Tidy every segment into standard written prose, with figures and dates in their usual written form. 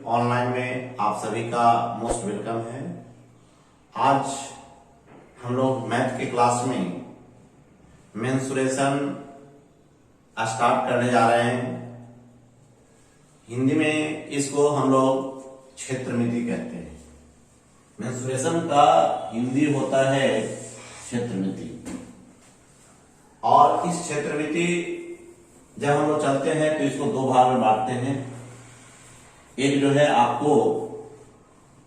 Online में आप सभी का मोस्ट वेलकम है। आज हम लोग मैथ के क्लास में मेंसुरेशन स्टार्ट करने जा रहे हैं। हिंदी में इसको हम लोग क्षेत्रमिति कहते हैं। मेंसुरेशन का हिंदी होता है क्षेत्रमिति। और इस क्षेत्रमिति जब हम लोग चलते हैं तो इसको दो भाग में बांटते हैं। एक जो है आपको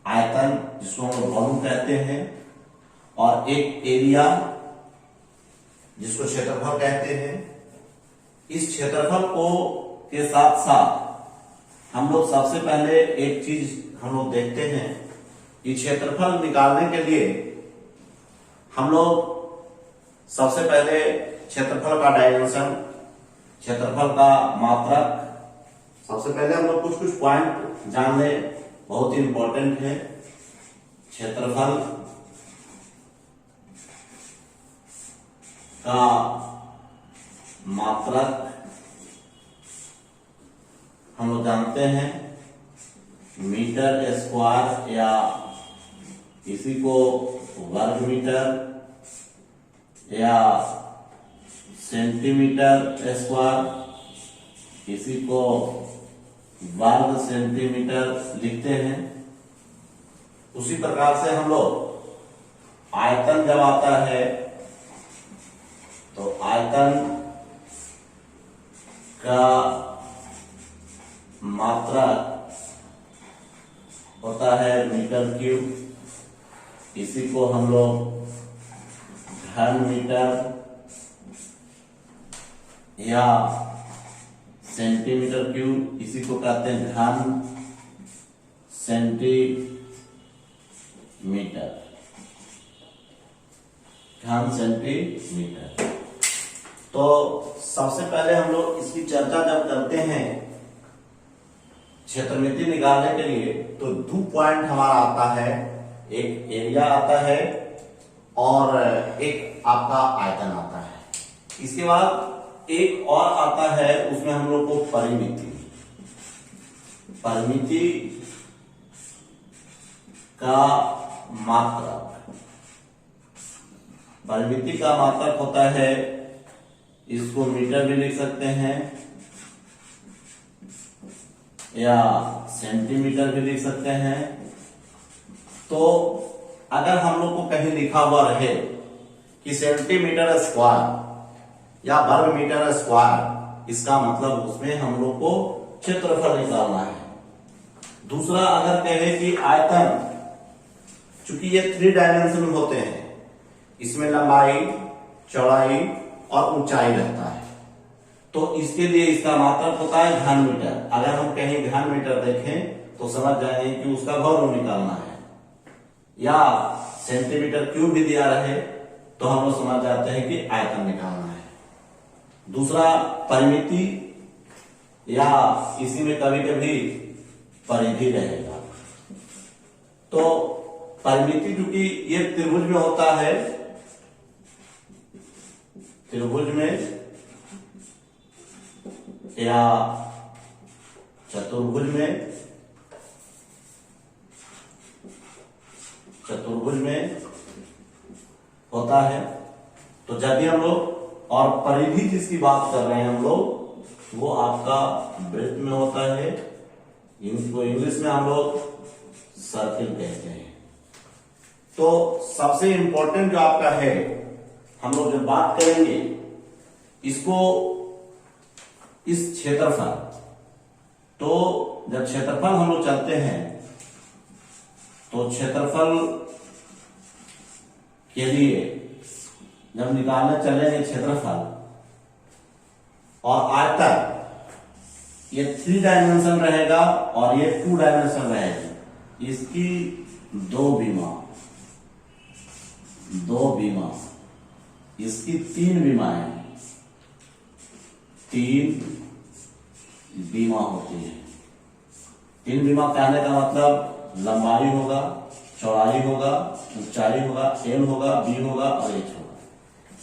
आयतन, जिसको हम लोग वॉल्यूम कहते हैं, और एक एरिया, जिसको क्षेत्रफल कहते हैं। इस क्षेत्रफल को के साथ साथ हम लोग सबसे पहले एक चीज हम लोग देखते हैं कि क्षेत्रफल निकालने के लिए हम लोग सबसे पहले क्षेत्रफल का डायमेंशन, क्षेत्रफल का मात्रक, सबसे पहले हम लोग कुछ पॉइंट जान ले, बहुत ही इंपॉर्टेंट है। क्षेत्रफल का मात्रक हम लोग जानते हैं मीटर स्क्वायर, या इसी को वर्ग मीटर या सेंटीमीटर स्क्वायर, इसी को वर्ग सेंटीमीटर लिखते हैं। उसी प्रकार से हम लोग आयतन जब आता है तो आयतन का मात्रक होता है मीटर क्यूब, इसी को हम लोग घन मीटर या सेंटीमीटर क्यूब, इसी को कहते हैं घन सेंटीमीटर, घन सेंटीमीटर। तो सबसे पहले हम लोग इसकी चर्चा जब करते हैं क्षेत्रमिति निकालने के लिए, तो दो पॉइंट हमारा आता है, एक एरिया आता है और एक आपका आयतन आता है। इसके बाद एक और आता है, उसमें हम लोग को परिमिति, परिमिति का मात्रक, परिमिति का मात्रक होता है, इसको मीटर भी लिख सकते हैं या सेंटीमीटर भी लिख सकते हैं। तो अगर हम लोग को कहीं लिखा हुआ रहे कि सेंटीमीटर स्क्वायर या वर्ग मीटर स्क्वायर, इसका मतलब उसमें हम लोग को क्षेत्रफल निकालना है। दूसरा अगर कहे कि आयतन, चूंकि ये 3 डायमेंशन होते हैं, इसमें लंबाई, चौड़ाई और ऊंचाई रहता है, तो इसके लिए इसका मात्रक होता है घन मीटर। अगर हम कहीं घन मीटर देखें तो समझ जाएंगे कि उसका वॉल्यूम निकालना है। या सेंटीमीटर क्यूब भी दिया रहे तो हम लोग समझ जाते हैं कि आयतन निकालना है। दूसरा परिमिति, या इसी में कभी कभी परिधि रहेगा। तो परिमिति चूंकि ये त्रिभुज में होता है, त्रिभुज में या चतुर्भुज में, चतुर्भुज में होता है। तो जब भी हम लोग, और परिधि जिसकी बात कर रहे हैं हम लोग, वो आपका वृत्त में होता है, इनको इंग्लिश में हम लोग सर्किल कहते हैं। तो सबसे इंपॉर्टेंट जो आपका है, हम लोग जब बात करेंगे इसको, इस क्षेत्रफल, तो जब क्षेत्रफल हम लोग चलते हैं तो क्षेत्रफल के लिए जब निकालने चलेंगे क्षेत्रफल और आयतन, ये 3 डायमेंशन रहेगा और ये 2 डायमेंशन रहेगी। इसकी दो बीमा, इसकी 3 बीमाएं, 3 बीमा होती है। 3 बीमा कहने का मतलब लंबाई होगा, चौड़ाई होगा, ऊंचाई होगा, एल होगा, बी होगा और एच होगा।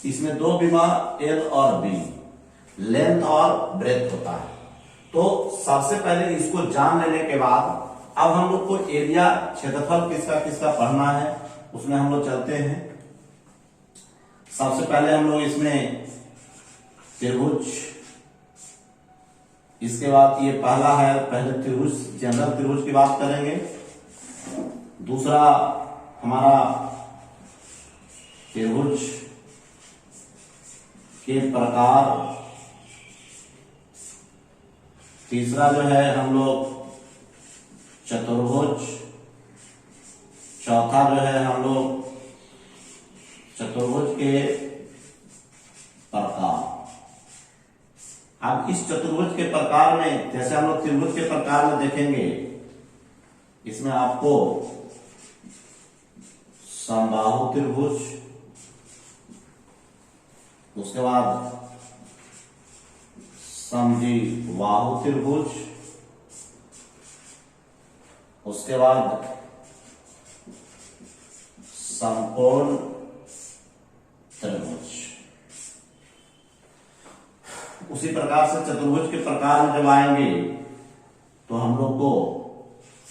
इसमें 2 बीमा एल और बी, लेंथ और ब्रेथ होता है। तो सबसे पहले इसको जान लेने के बाद अब हम लोग को एरिया क्षेत्रफल किसका किसका पढ़ना है, उसमें हम लोग चलते हैं। सबसे पहले हम लोग इसमें त्रिभुज, इसके बाद ये पहला है, पहले त्रिभुज जनरल त्रिभुज की बात करेंगे। दूसरा हमारा त्रिभुज के प्रकार, तीसरा जो है हम लोग चतुर्भुज, चौथा जो है हम लोग चतुर्भुज के प्रकार। अब इस चतुर्भुज के प्रकार में, जैसे हम लोग त्रिभुज के प्रकार में देखेंगे, इसमें आपको समबाहु त्रिभुज, उसके बाद समद्विबाहु त्रिभुज, उसके बाद समकोण त्रिभुज। उसी प्रकार से चतुर्भुज के प्रकार में जब आएंगे तो हम लोग को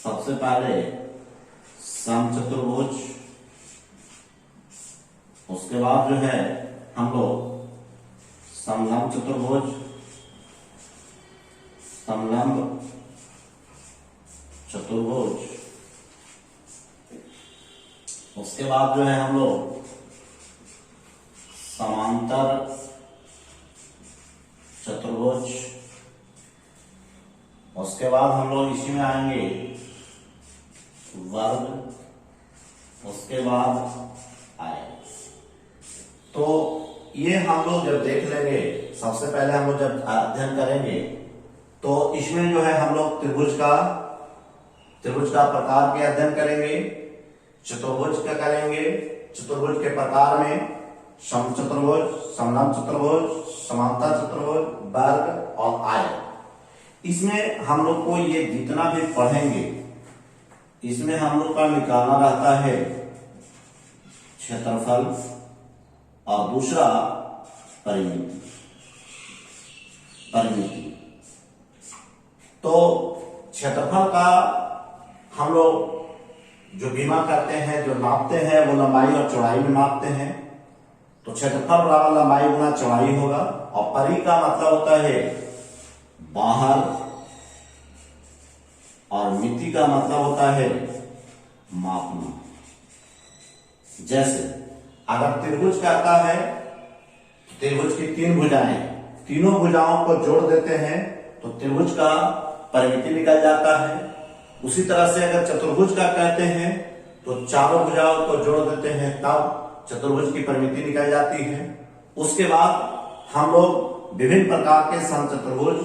सबसे पहले समचतुर्भुज, उसके बाद जो है हम लोग समलंब चतुर्भुज, समलंब चतुर्भुज, उसके बाद जो है हम लोग समांतर चतुर्भुज, उसके बाद हम लोग इसी में आएंगे वर्ग, उसके बाद आए। तो ये हम लोग जब देख लेंगे, सबसे पहले हम लोग जब अध्ययन करेंगे तो इसमें जो है हम लोग त्रिभुज का प्रकार के अध्ययन करेंगे, चतुर्भुज का करेंगे, चतुर्भुज के प्रकार में समचतुर्भुज, समलंब चतुर्भुज, समांतर चतुर्भुज, वर्ग और आयत। इसमें हम लोग को ये जितना भी पढ़ेंगे, इसमें हम लोग का निकालना रहता है क्षेत्रफल और दूसरा परिमिति। तो क्षेत्रफल का हम लोग जो बीमा करते हैं, जो नापते हैं, वो लंबाई और चौड़ाई में मापते हैं। तो क्षेत्रफल बराबर लंबाई गुना चौड़ाई होगा। और परि का मतलब होता है बाहर, और मिति का मतलब होता है मापना। जैसे अगर त्रिभुज कहता है, त्रिभुज की तीन भुजाएं, तीनों भुजाओं को जोड़ देते हैं तो त्रिभुज का परिमिति निकल जाता है। उसी तरह से अगर चतुर्भुज का कहते हैं तो चारों भुजाओं को जोड़ देते हैं, तब चतुर्भुज की परिमिति निकल जाती है। उसके बाद हम लोग विभिन्न प्रकार के समचतुर्भुज,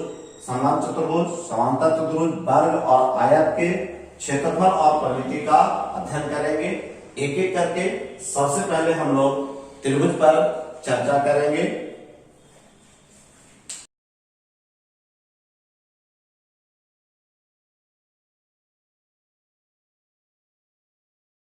समलंब चतुर्भुज, समांतर चतुर्भुज, वर्ग और आयत के क्षेत्रफल और परिमिति का अध्ययन करेंगे एक एक करके। सबसे पहले हम लोग त्रिभुज पर चर्चा करेंगे।